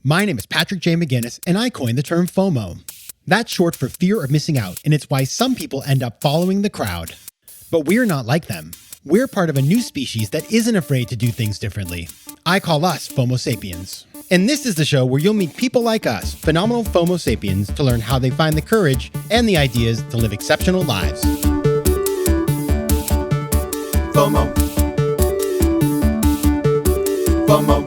My name is Patrick J. McGinnis, and I coined the term FOMO. That's short for fear of missing out, and it's why some people end up following the crowd. But we're not like them. We're part of a new species that isn't afraid to do things differently. I call us FOMO Sapiens. And this is the show where you'll meet people like us, phenomenal FOMO Sapiens, to learn how they find the courage and the ideas to live exceptional lives. FOMO. FOMO.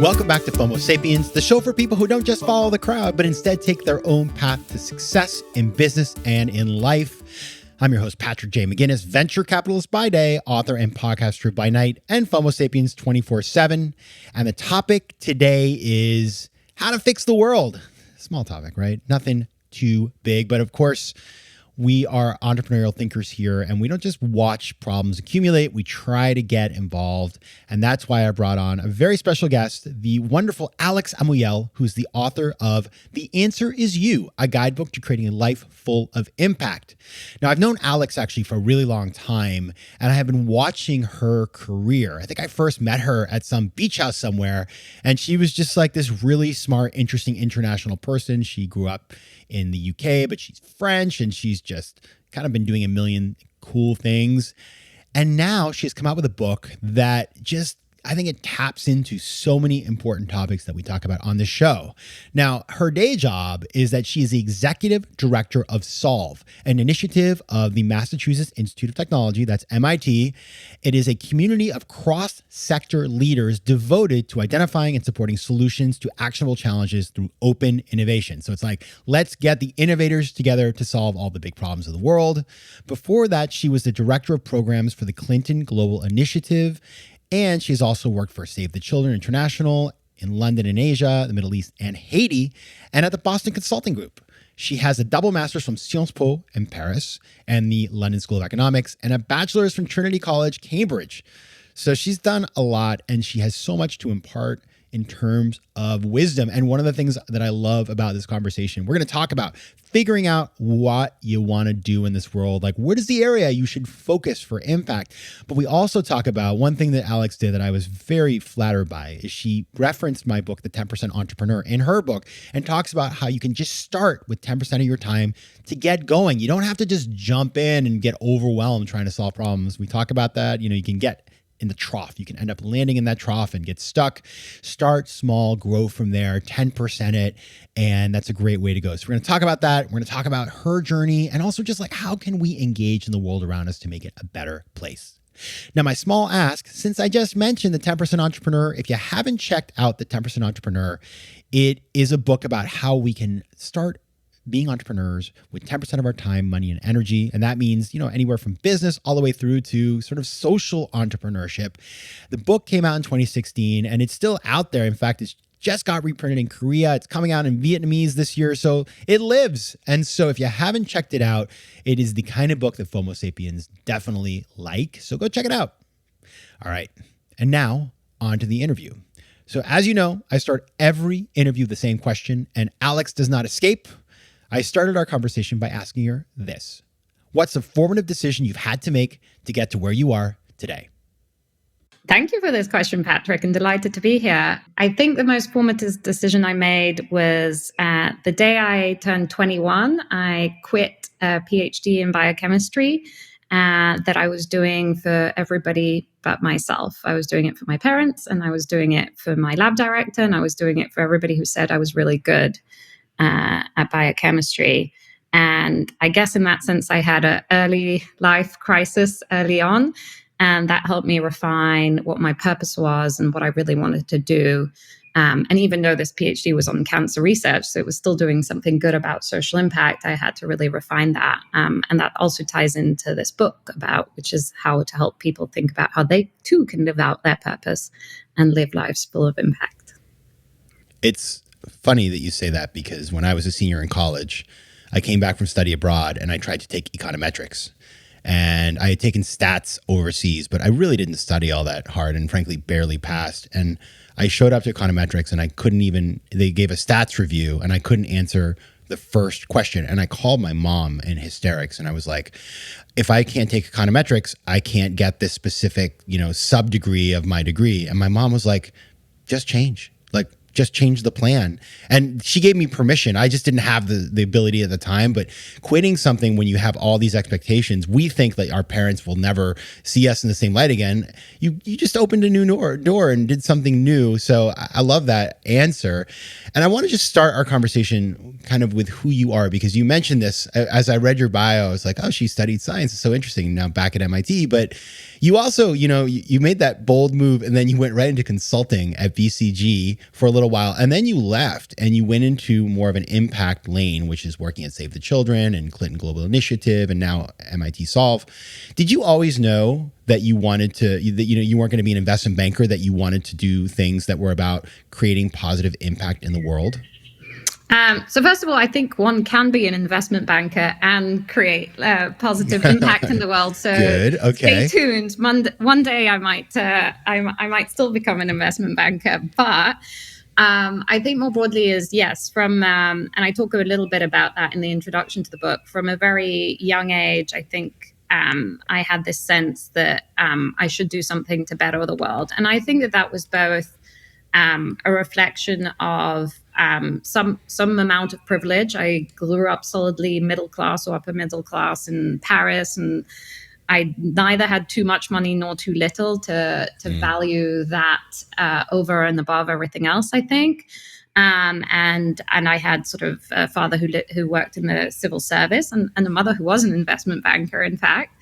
Welcome back to FOMO Sapiens, the show for people who don't just follow the crowd, but instead take their own path to success in business and in life. I'm your host, Patrick J. McGinnis, venture capitalist by day, author and podcaster by night, and FOMO Sapiens 24/7. And the topic today is how to fix the world. Small topic, right? Nothing too big, but of course, we are entrepreneurial thinkers here, and we don't just watch problems accumulate, we try to get involved. And that's why I brought on a very special guest, the wonderful Amouyel, who's the author of The Answer Is You, a guidebook to creating a life full of impact. Now, I've known Alex actually for a really long time, and I have been watching her career. I think I first met her at some beach house somewhere, and she was just like this really smart, interesting international person. She grew up in the UK, but she's French, and she's just kind of been doing a million cool things. And now she's come out with a book that just, I think it taps into so many important topics that we talk about on this show. Now, her day job is that she is the executive director of Solve, an initiative of the Massachusetts Institute of Technology, that's MIT. It is a community of cross-sector leaders devoted to identifying and supporting solutions to actionable challenges through open innovation. So it's like, let's get the innovators together to solve all the big problems of the world. Before that, she was the director of programs for the Clinton Global Initiative. And she's also worked for Save the Children International in London and Asia, the Middle East, and Haiti, and at the Boston Consulting Group. She has a double master's from Sciences Po in Paris and the London School of Economics, and a bachelor's from Trinity College, Cambridge. So she's done a lot, and she has so much to impart in terms of wisdom. And one of the things that I love about this conversation, we're going to talk about figuring out what you want to do in this world. Like, what is the area you should focus for impact? But we also talk about one thing that Alex did that I was very flattered by is she referenced my book, The 10% Entrepreneur, in her book, and talks about how you can just start with 10% of your time to get going. You don't have to just jump in and get overwhelmed trying to solve problems. We talk about that. You can get in the trough. You can end up landing in that trough and get stuck. Start small, grow from there, 10% it, and that's a great way to go. So we're going to talk about that. We're going to talk about her journey and also just like how can we engage in the world around us to make it a better place. Now, my small ask, since I just mentioned the 10% Entrepreneur, if you haven't checked out the 10% Entrepreneur, it is a book about how we can start being entrepreneurs with 10% of our time, money, and energy. And that means, anywhere from business all the way through to sort of social entrepreneurship. The book came out in 2016 and it's still out there. In fact, it's just got reprinted in Korea. It's coming out in Vietnamese this year. So it lives. And so if you haven't checked it out, it is the kind of book that FOMO Sapiens definitely like. So go check it out. All right. And now on to the interview. So as you know, I start every interview with the same question, and Alex does not escape. I started our conversation by asking her this: what's a formative decision you've had to make to get to where you are today? Thank you for this question, Patrick. I'm delighted to be here. I think the most formative decision I made was the day I turned 21. I quit a PhD in biochemistry that I was doing for everybody but myself. I was doing it for my parents, and I was doing it for my lab director, and I was doing it for everybody who said I was really good at biochemistry. And I guess in that sense, I had an early life crisis early on, and that helped me refine what my purpose was and what I really wanted to do. And even though this PhD was on cancer research, so it was still doing something good about social impact, I had to really refine that. And that also ties into this book which is how to help people think about how they too can live out their purpose and live lives full of impact. It's funny that you say that, because when I was a senior in college, I came back from study abroad and I tried to take econometrics. And I had taken stats overseas, but I really didn't study all that hard and frankly barely passed. And I showed up to econometrics and they gave a stats review and I couldn't answer the first question. And I called my mom in hysterics and I was like, if I can't take econometrics, I can't get this specific, sub degree of my degree. And my mom was like, just change. Like, just change the plan. And she gave me permission. I just didn't have the ability at the time. But quitting something when you have all these expectations, we think that our parents will never see us in the same light again. You just opened a new door and did something new. So I love that answer. And I want to just start our conversation kind of with who you are, because you mentioned this as I read your bio. I was like, oh, she studied science. It's so interesting. Now back at MIT. But you also, you made that bold move, and then you went right into consulting at BCG for a little while. And then you left and you went into more of an impact lane, which is working at Save the Children and Clinton Global Initiative and now MIT Solve. Did you always know that you wanted to, that you weren't going to be an investment banker, that you wanted to do things that were about creating positive impact in the world? So first of all, I think one can be an investment banker and create positive impact in the world. So good. Okay. Stay tuned. One day I might still become an investment banker. But I think more broadly is yes, and I talk a little bit about that in the introduction to the book. From a very young age, I think I had this sense that I should do something to better the world. And I think that was both a reflection of some amount of privilege. I grew up solidly middle class or upper middle class in Paris, and I neither had too much money nor too little to value that over and above everything else, I think. And I had sort of a father who worked in the civil service and a mother who was an investment banker, in fact.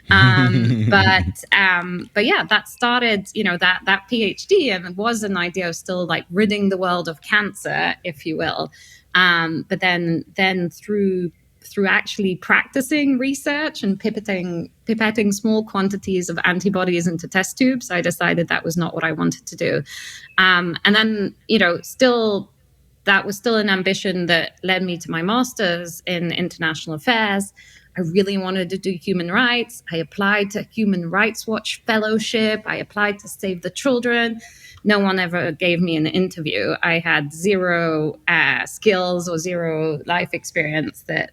But yeah, that started, that PhD, and it was an idea of still like ridding the world of cancer, if you will. But then through actually practicing research and pipetting small quantities of antibodies into test tubes, I decided that was not what I wanted to do. And then, that was still an ambition that led me to my master's in international affairs. I really wanted to do human rights. I applied to Human Rights Watch fellowship. I applied to Save the Children. No one ever gave me an interview. I had zero skills or zero life experience that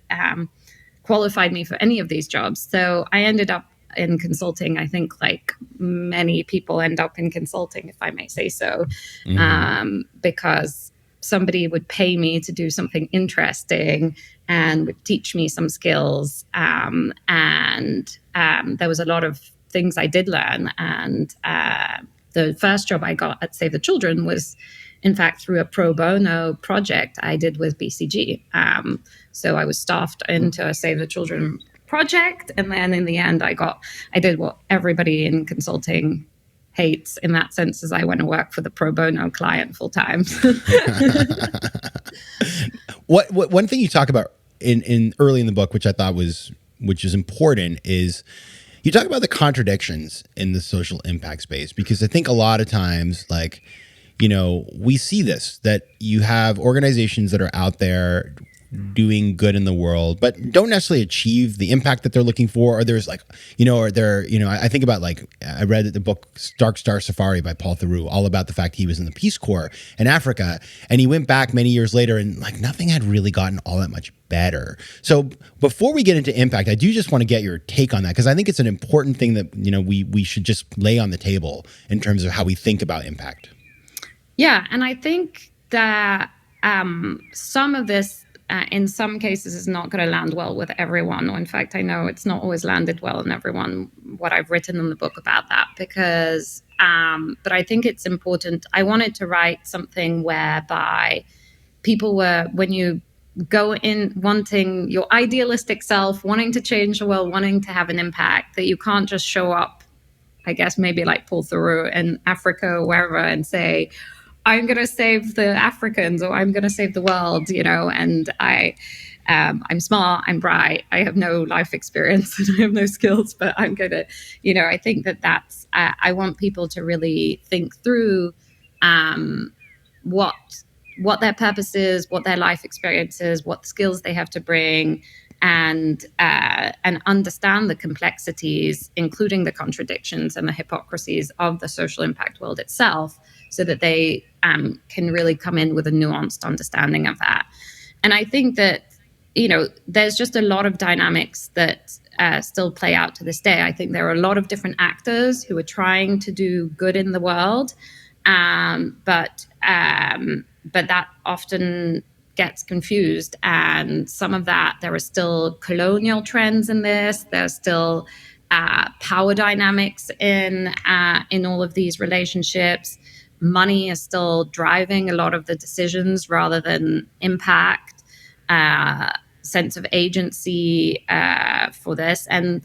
qualified me for any of these jobs. So I ended up in consulting. I think like many people end up in consulting, if I may say so, because somebody would pay me to do something interesting and would teach me some skills. And there was a lot of things I did learn. And the first job I got at Save the Children was, in fact, through a pro bono project I did with BCG. So I was staffed into a Save the Children project. And then in the end, I did what everybody in consulting hates, in that sense, as I went to work for the pro bono client full time. What one thing you talk about in early in the book, which I thought is important, is you talk about the contradictions in the social impact space, because I think a lot of times, like, we see this, that you have organizations that are out there doing good in the world, but don't necessarily achieve the impact that they're looking for. Or there's like, I think about, like, I read the book Dark Star Safari by Paul Theroux, all about the fact he was in the Peace Corps in Africa. And he went back many years later and like nothing had really gotten all that much better. So before we get into impact, I do just want to get your take on that, because I think it's an important thing that, we should just lay on the table in terms of how we think about impact. Yeah. And I think that some of this, in some cases, is not going to land well with everyone. Or in fact, I know it's not always landed well in everyone, what I've written in the book about that, because, but I think it's important. I wanted to write something whereby people were, when you go in wanting your idealistic self, wanting to change the world, wanting to have an impact, that you can't just show up, I guess, maybe like Paul Theroux in Africa or wherever, and say, I'm going to save the Africans, or I'm going to save the world, and I'm smart, I'm bright, I have no life experience and I have no skills, but I'm going to, I think that's, I want people to really think through what their purpose is, what their life experience is, what skills they have to bring, and understand the complexities, including the contradictions and the hypocrisies of the social impact world itself, so that they can really come in with a nuanced understanding of that. And I think that, there's just a lot of dynamics that still play out to this day. I think there are a lot of different actors who are trying to do good in the world. But that often gets confused. And some of that, there are still colonial trends in this. There's still power dynamics in all of these relationships. Money is still driving a lot of the decisions rather than impact, sense of agency for this. And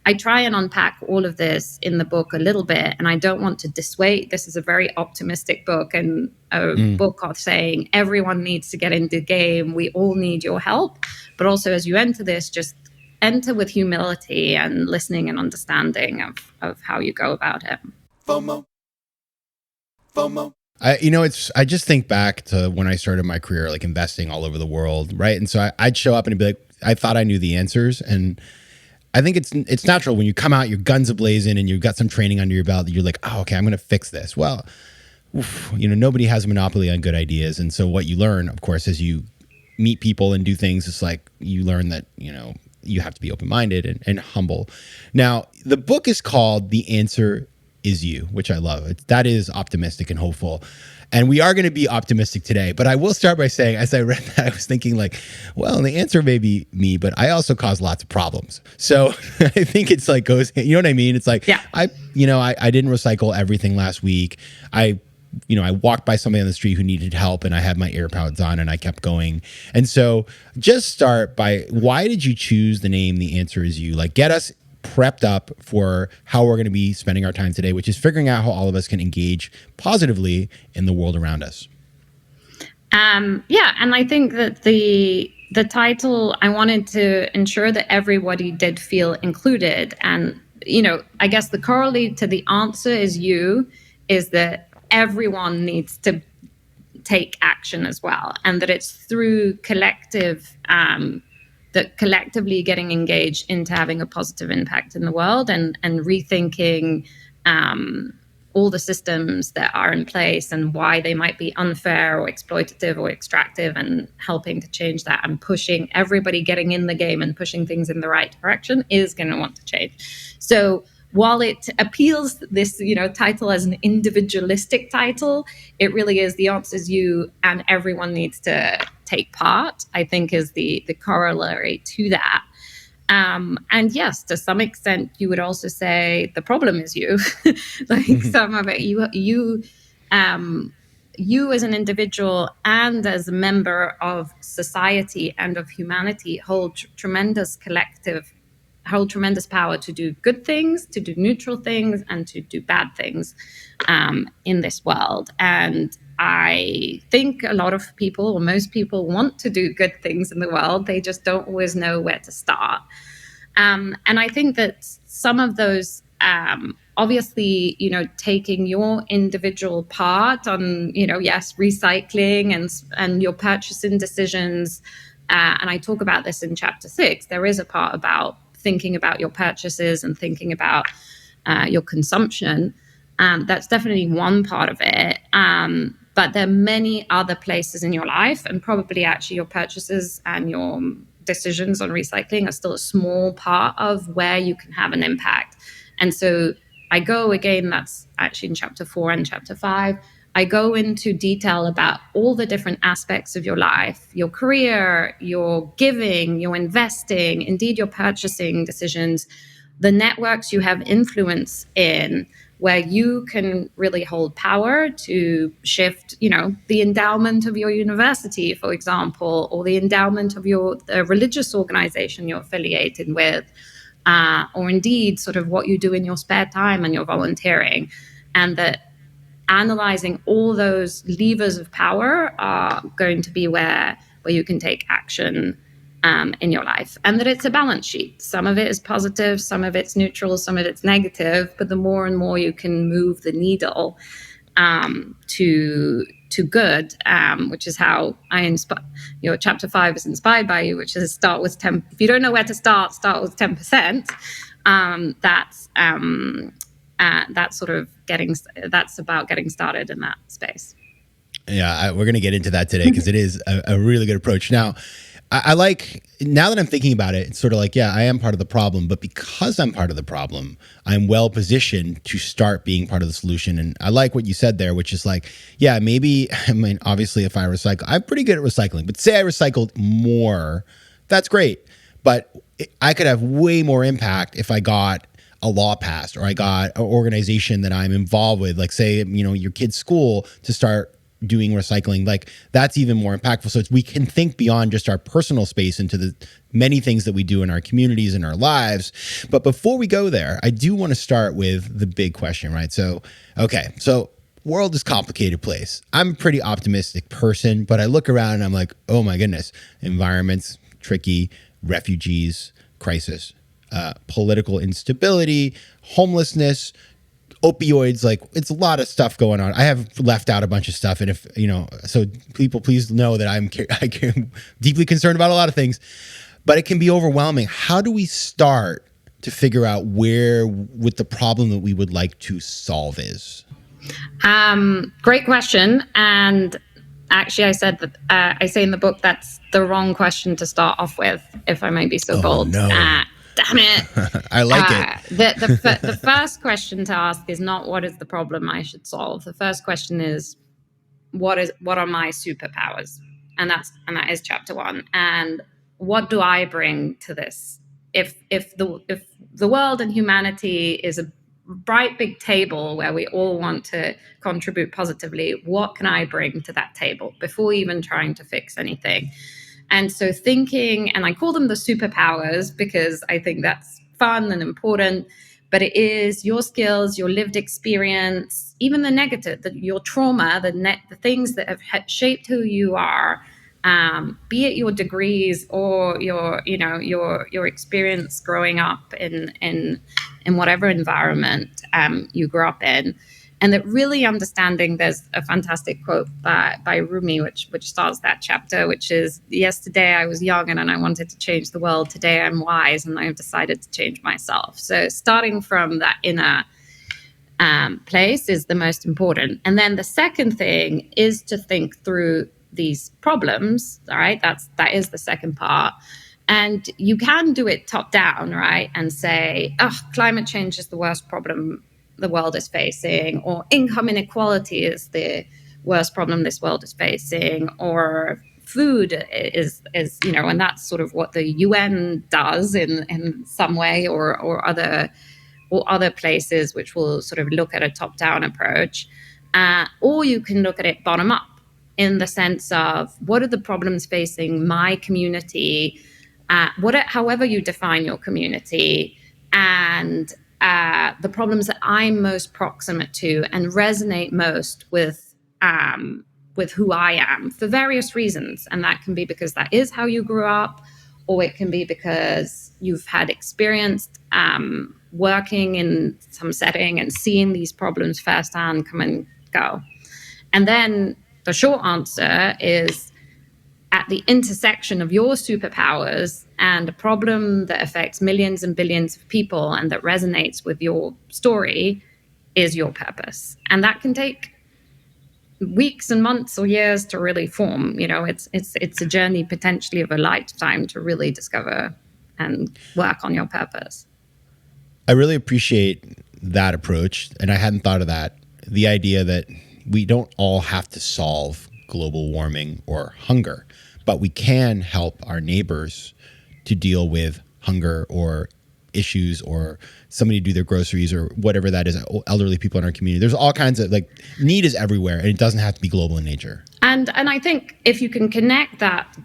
I try and unpack all of this in the book a little bit, and I don't want to dissuade. This is a very optimistic book and a book of saying everyone needs to get into the game. We all need your help. But also as you enter this, just enter with humility and listening and understanding of how you go about it. FOMO. I just think back to when I started my career, like investing all over the world, right? And so I'd show up and be like, I thought I knew the answers, and I think it's natural when you come out, your guns ablazing, and you've got some training under your belt that you're like, oh, okay, I'm going to fix this. Well, nobody has a monopoly on good ideas. And so what you learn, of course, as you meet people and do things, it's like you learn that, you have to be open-minded and humble. Now, the book is called The Answer Is You, which I love. That is optimistic and hopeful. And we are going to be optimistic today. But I will start by saying, as I read that, I was thinking like, well, the answer may be me, but I also cause lots of problems. So I think it's like goes, you know what I mean? It's like, yeah. I didn't recycle everything last week. I walked by somebody on the street who needed help, and I had my AirPods on and I kept going. And so just start by, why did you choose the name The Answer Is You? Like, get us prepped up for how we're going to be spending our time today, which is figuring out how all of us can engage positively in the world around us. And I think that the title, I wanted to ensure that everybody did feel included. And, I guess the corollary to The Answer Is You is that everyone needs to take action as well. And that it's through collectively getting engaged into having a positive impact in the world and rethinking all the systems that are in place and why they might be unfair or exploitative or extractive, and helping to change that, and pushing everybody getting in the game and pushing things in the right direction is going to want to change. So while it appeals this, title as an individualistic title, it really is The Answer Is You, and everyone needs to take part, I think, is the corollary to that. And yes, to some extent, you would also say the problem is you. Like some of it, you as an individual and as a member of society and of humanity hold tremendous power to do good things, to do neutral things, and to do bad things in this world. And I think a lot of people, or most people, want to do good things in the world. They just don't always know where to start. And I think that some of those, obviously, taking your individual part on, yes, recycling and your purchasing decisions. And I talk about this in chapter 6. There is a part about thinking about your purchases and thinking about your consumption. That's definitely one part of it. But there are many other places in your life, and probably actually your purchases and your decisions on recycling are still a small part of where you can have an impact. And so I go, again, that's actually in chapter 4 and chapter 5, I go into detail about all the different aspects of your life, your career, your giving, your investing, indeed your purchasing decisions, the networks you have influence in, where you can really hold power to shift, the endowment of your university, for example, or the endowment of the religious organization you're affiliated with, or indeed sort of what you do in your spare time and your volunteering. And that analyzing all those levers of power are going to be where you can take action in your life, and that it's a balance sheet. Some of it is positive, some of it's neutral, some of it's negative, but the more and more you can move the needle to good, which is how I inspire. Chapter 5 is inspired by you, which is start with 10. If you don't know where to start with 10%. That's about getting started in that space. Yeah, we're going to get into that today because it is a really good approach. Now, I like, now that I'm thinking about it, it's sort of like, yeah, I am part of the problem, but because I'm part of the problem, I'm well positioned to start being part of the solution. And I like what you said there, which is like, yeah, maybe, I mean, obviously if I recycle, I'm pretty good at recycling, but say I recycled more, that's great. But I could have way more impact if I got a law passed, or I got an organization that I'm involved with, like say, your kid's school, to start doing recycling. Like that's even more impactful. So we can think beyond just our personal space into the many things that we do in our communities and our lives. But before we go there, I do want to start with the big question, right? So world is a complicated place. I'm a pretty optimistic person, but I look around and I'm like, oh my goodness, environment's tricky, refugees, crisis, political instability, homelessness, opioids, like it's a lot of stuff going on. I have left out a bunch of stuff. And if, so people please know that I'm deeply concerned about a lot of things, but it can be overwhelming. How do we start to figure out where with the problem that we would like to solve is? Great question. And actually I said that, I say in the book, that's the wrong question to start off with, if I may be so bold. No. Damn it. I like it. The first question to ask is not what is the problem I should solve. The first question is what are my superpowers? And that is chapter 1. And what do I bring to this? If the world and humanity is a bright big table where we all want to contribute positively, what can I bring to that table before even trying to fix anything? And so thinking, and I call them the superpowers because I think that's fun and important, but it is your skills, your lived experience, even the negative, your trauma, the things that have shaped who you are, be it your degrees or your experience growing up in whatever environment you grew up in. And that really understanding, there's a fantastic quote by Rumi, which starts that chapter, which is, yesterday I was young and I wanted to change the world. Today I'm wise and I've decided to change myself. So starting from that inner place is the most important. And then the second thing is to think through these problems. All right. That is the second part. And you can do it top down, right? And say, climate change is the worst problem the world is facing, or income inequality is the worst problem this world is facing, or food is and that's sort of what the UN does in some way, or other places which will sort of look at a top-down approach. Or you can look at it bottom up, in the sense of what are the problems facing my community, however you define your community, and the problems that I'm most proximate to and resonate most with who I am, for various reasons. And that can be because that is how you grew up, or it can be because you've had experience working in some setting and seeing these problems firsthand come and go. And then the short answer is, at the intersection of your superpowers and a problem that affects millions and billions of people and that resonates with your story, is your purpose. And that can take weeks and months or years to really form. It's a journey potentially of a lifetime to really discover and work on your purpose. I really appreciate that approach. And I hadn't thought of that. The idea that we don't all have to solve global warming or hunger, but we can help our neighbors to deal with hunger or issues, or somebody do their groceries or whatever that is, elderly people in our community. There's all kinds of need is everywhere, and it doesn't have to be global in nature. And I think if you can connect that,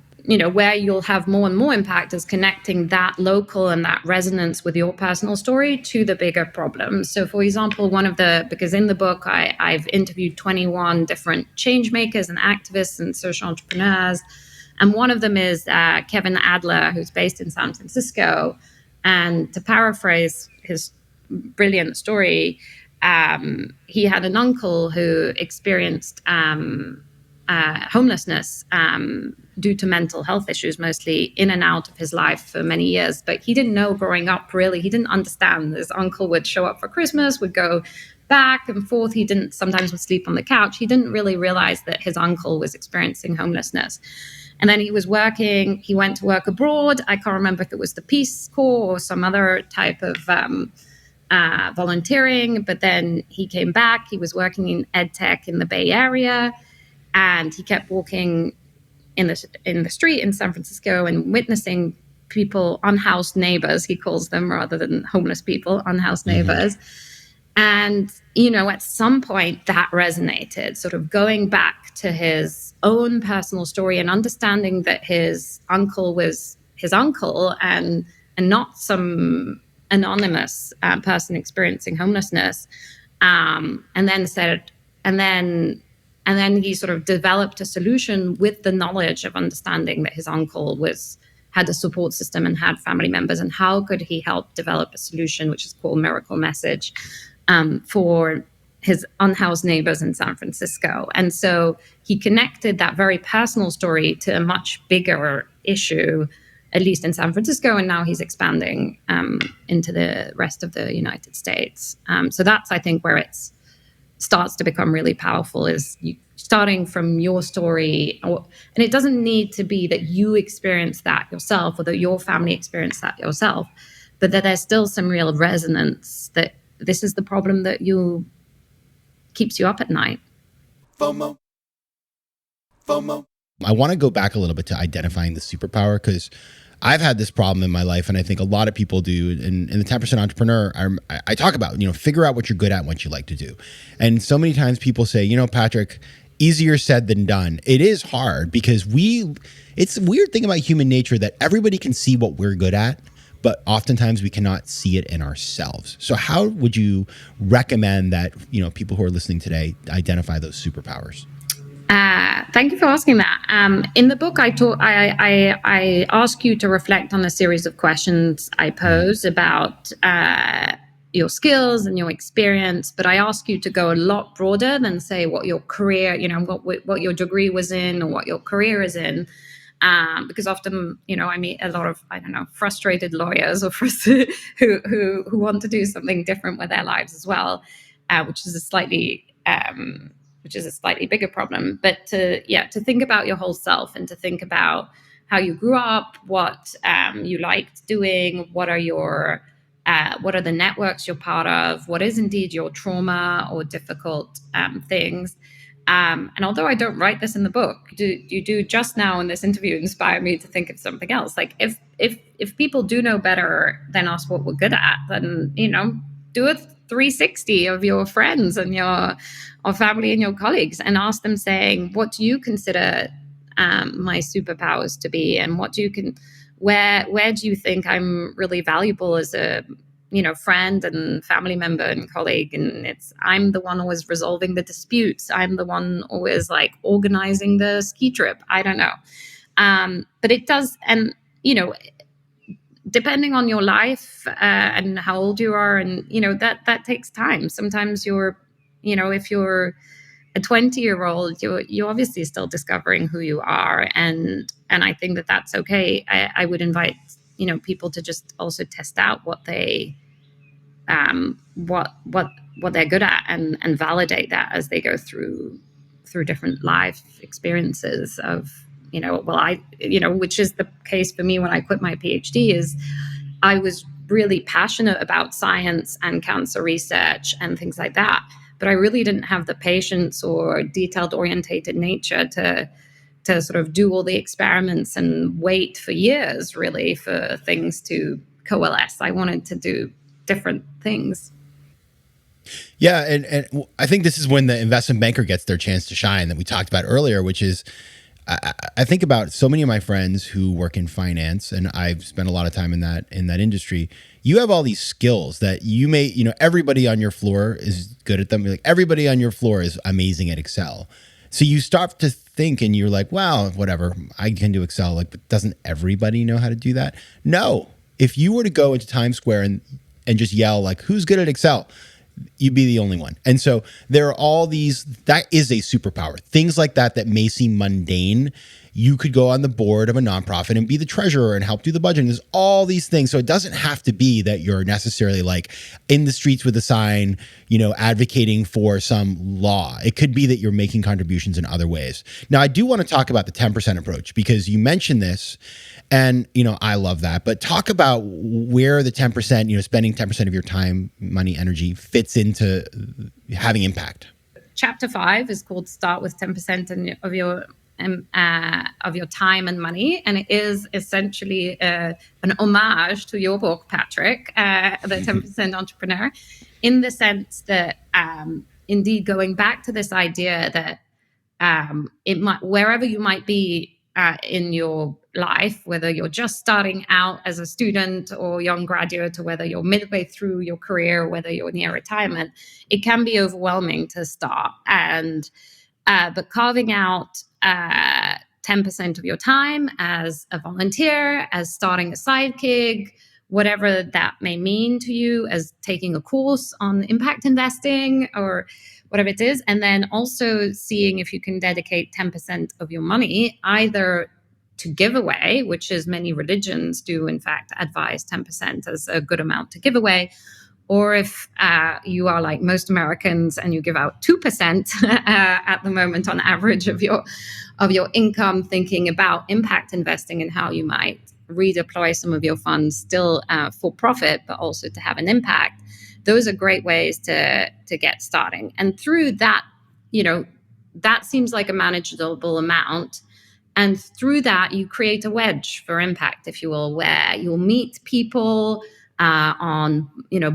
where you'll have more and more impact is connecting that local and that resonance with your personal story to the bigger problem. So for example, because in the book, I've interviewed 21 different change makers and activists and social entrepreneurs. And one of them is Kevin Adler, who's based in San Francisco. And to paraphrase his brilliant story, he had an uncle who experienced homelessness due to mental health issues, mostly in and out of his life for many years. But he didn't know growing up, really. He didn't understand. His uncle would show up for Christmas, would go back and forth. He didn't sometimes would sleep on the couch. He didn't really realize that his uncle was experiencing homelessness. And then he went to work abroad. I can't remember if it was the Peace Corps or some other type of volunteering, but then he came back. He was working in ed tech in the Bay Area, and he kept walking in the street in San Francisco and witnessing people, unhoused neighbors, he calls them, rather than homeless people, unhoused neighbors. And, at some point that resonated, sort of going back to his own personal story and understanding that his uncle was his uncle and not some anonymous person experiencing homelessness. And then he sort of developed a solution with the knowledge of understanding that his uncle had a support system and had family members, and how could he help develop a solution, which is called Miracle Message, for his unhoused neighbors in San Francisco. And so he connected that very personal story to a much bigger issue, at least in San Francisco, and now he's expanding into the rest of the United States. So that's, I think, where it starts to become really powerful, is you starting from your story. And it doesn't need to be that you experience that yourself or that your family experienced that yourself, but that there's still some real resonance that this is the problem that keeps you up at night. FOMO. I want to go back a little bit to identifying the superpower, because I've had this problem in my life, and I think a lot of people do. And in the 10% Entrepreneur, I talk about, figure out what you're good at and what you like to do. And so many times people say, Patrick, easier said than done. It is hard, because it's a weird thing about human nature that everybody can see what we're good at, but oftentimes we cannot see it in ourselves. So how would you recommend that, people who are listening today identify those superpowers? Thank you for asking that. In the book, I ask you to reflect on a series of questions I pose about your skills and your experience, but I ask you to go a lot broader than say what your career, what your degree was in or what your career is in. Because often, I meet a lot of, frustrated lawyers or who want to do something different with their lives as well, which is a slightly bigger problem. But to think about your whole self and to think about how you grew up, what you liked doing, what are the networks you're part of, what is indeed your trauma or difficult things. And although I don't write this in the book, you do just now in this interview inspire me to think of something else. Like if people do know better than us what we're good at, then do a 360 of your friends and your family and your colleagues and ask them, saying, what do you consider my superpowers to be, and where do you think I'm really valuable as a friend and family member and colleague? And I'm the one always resolving the disputes. I'm the one always organizing the ski trip. I don't know. But it does. And, depending on your life and how old you are, and, that takes time. Sometimes if you're a 20-year-old, you're obviously still discovering who you are. And I think that that's okay. I would invite, people to just also test out what they, what they're good at, and validate that as they go through different life experiences of, which is the case for me when I quit my PhD, is I was really passionate about science and cancer research and things like that, but I really didn't have the patience or detailed orientated nature to sort of do all the experiments and wait for years really for things to coalesce. I wanted to do different things. Yeah. And I think this is when the investment banker gets their chance to shine that we talked about earlier, which is, I think about so many of my friends who work in finance, and I've spent a lot of time in that industry. You have all these skills that you may, everybody on your floor is good at them. Like everybody on your floor is amazing at Excel. So you start to think and you're like, wow, whatever, I can do Excel. But doesn't everybody know how to do that? No. If you were to go into Times Square and just yell who's good at Excel? you'd be the only one. And so there are all these, that is a superpower. Things like that may seem mundane. You could go on the board of a nonprofit and be the treasurer and help do the budget. And there's all these things. So it doesn't have to be that you're necessarily like in the streets with a sign, advocating for some law. It could be that you're making contributions in other ways. Now, I do want to talk about the 10% approach because you mentioned this and, I love that. But talk about where the 10%, spending 10% of your time, money, energy fits into having impact. Chapter 5 is called Start with 10% of your time and money. And it is essentially an homage to your book, Patrick, The 10% Entrepreneur, in the sense that indeed going back to this idea that wherever you might be in your life, whether you're just starting out as a student or young graduate, or whether you're midway through your career, or whether you're near retirement, it can be overwhelming to start. But carving out 10% of your time as a volunteer, as starting a side gig, whatever that may mean to you, as taking a course on impact investing or whatever it is. And then also seeing if you can dedicate 10% of your money either to give away, which is many religions do, in fact, advise 10% as a good amount to give away. Or if you are like most Americans and you give out 2% at the moment on average of your income, thinking about impact investing and how you might redeploy some of your funds still for profit, but also to have an impact. Those are great ways to get starting. And through that, that seems like a manageable amount. And through that, you create a wedge for impact, if you will, where you'll meet people on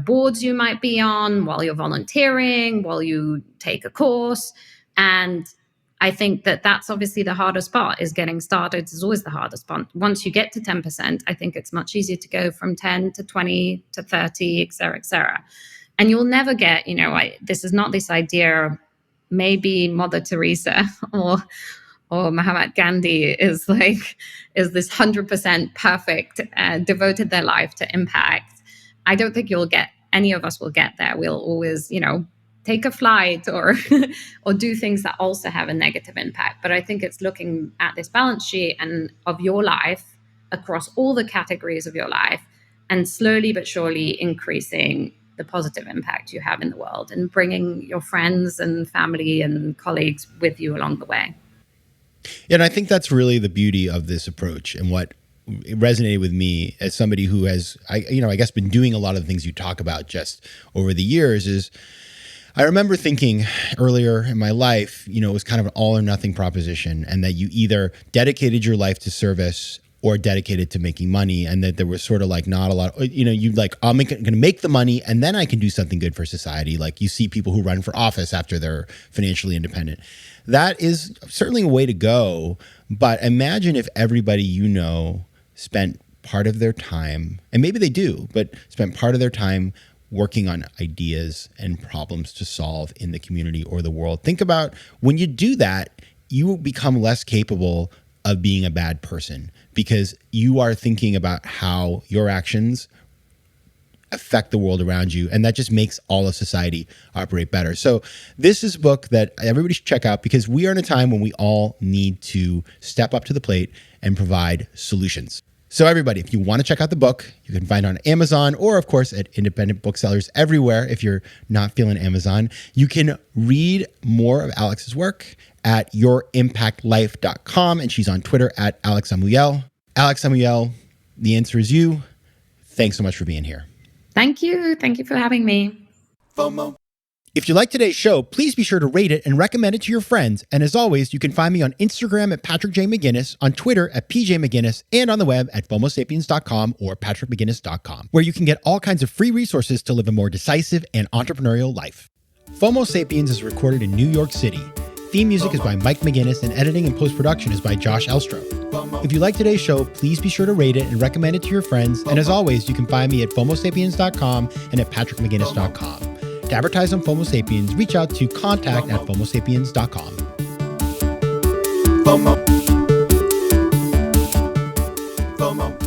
boards you might be on while you're volunteering, while you take a course. And I think that that's obviously the hardest part, is getting started is always the hardest part. Once you get to 10%, I think it's much easier to go from 10 to 20 to 30, et cetera, et cetera. And you'll never get, this is not this idea, maybe Mother Teresa or Mahatma Gandhi is this 100% perfect, devoted their life to impact. I don't think any of us will get there. We'll always, take a flight or do things that also have a negative impact. But I think it's looking at this balance sheet and of your life across all the categories of your life and slowly but surely increasing the positive impact you have in the world and bringing your friends and family and colleagues with you along the way. And I think that's really the beauty of this approach, and what resonated with me as somebody who has, I guess, been doing a lot of the things you talk about just over the years is, I remember thinking earlier in my life, it was kind of an all or nothing proposition, and that you either dedicated your life to service or dedicated to making money, and that there was sort of like not a lot, you like, I'm going to make the money and then I can do something good for society. Like you see people who run for office after they're financially independent. That is certainly a way to go, but imagine if everybody spent part of their time, and maybe they do, but spent part of their time working on ideas and problems to solve in the community or the world. Think about when you do that, you will become less capable of being a bad person because you are thinking about how your actions affect the world around you. And that just makes all of society operate better. So this is a book that everybody should check out because we are in a time when we all need to step up to the plate and provide solutions. So everybody, if you want to check out the book, you can find it on Amazon or, of course, at independent booksellers everywhere. If you're not feeling Amazon, you can read more of Alex's work at yourimpactlife.com. And she's on Twitter at Alex Amouyel. Alex Amouyel, the answer is you. Thanks so much for being here. Thank you. Thank you for having me. FOMO. If you like today's show, please be sure to rate it and recommend it to your friends. And as always, you can find me on Instagram at Patrick J. McGinnis, on Twitter at PJ McGinnis, and on the web at FOMOSapiens.com or PatrickMcGinnis.com, where you can get all kinds of free resources to live a more decisive and entrepreneurial life. FOMO Sapiens is recorded in New York City. Theme music is by Mike McGinnis, and editing and post-production is by Josh Elstro. If you like today's show, please be sure to rate it and recommend it to your friends. And as always, you can find me at FOMOSapiens.com and at PatrickMcGinnis.com. To advertise on FOMO Sapiens, reach out to contact@FOMOSapiens.com. FOMO. FOMO.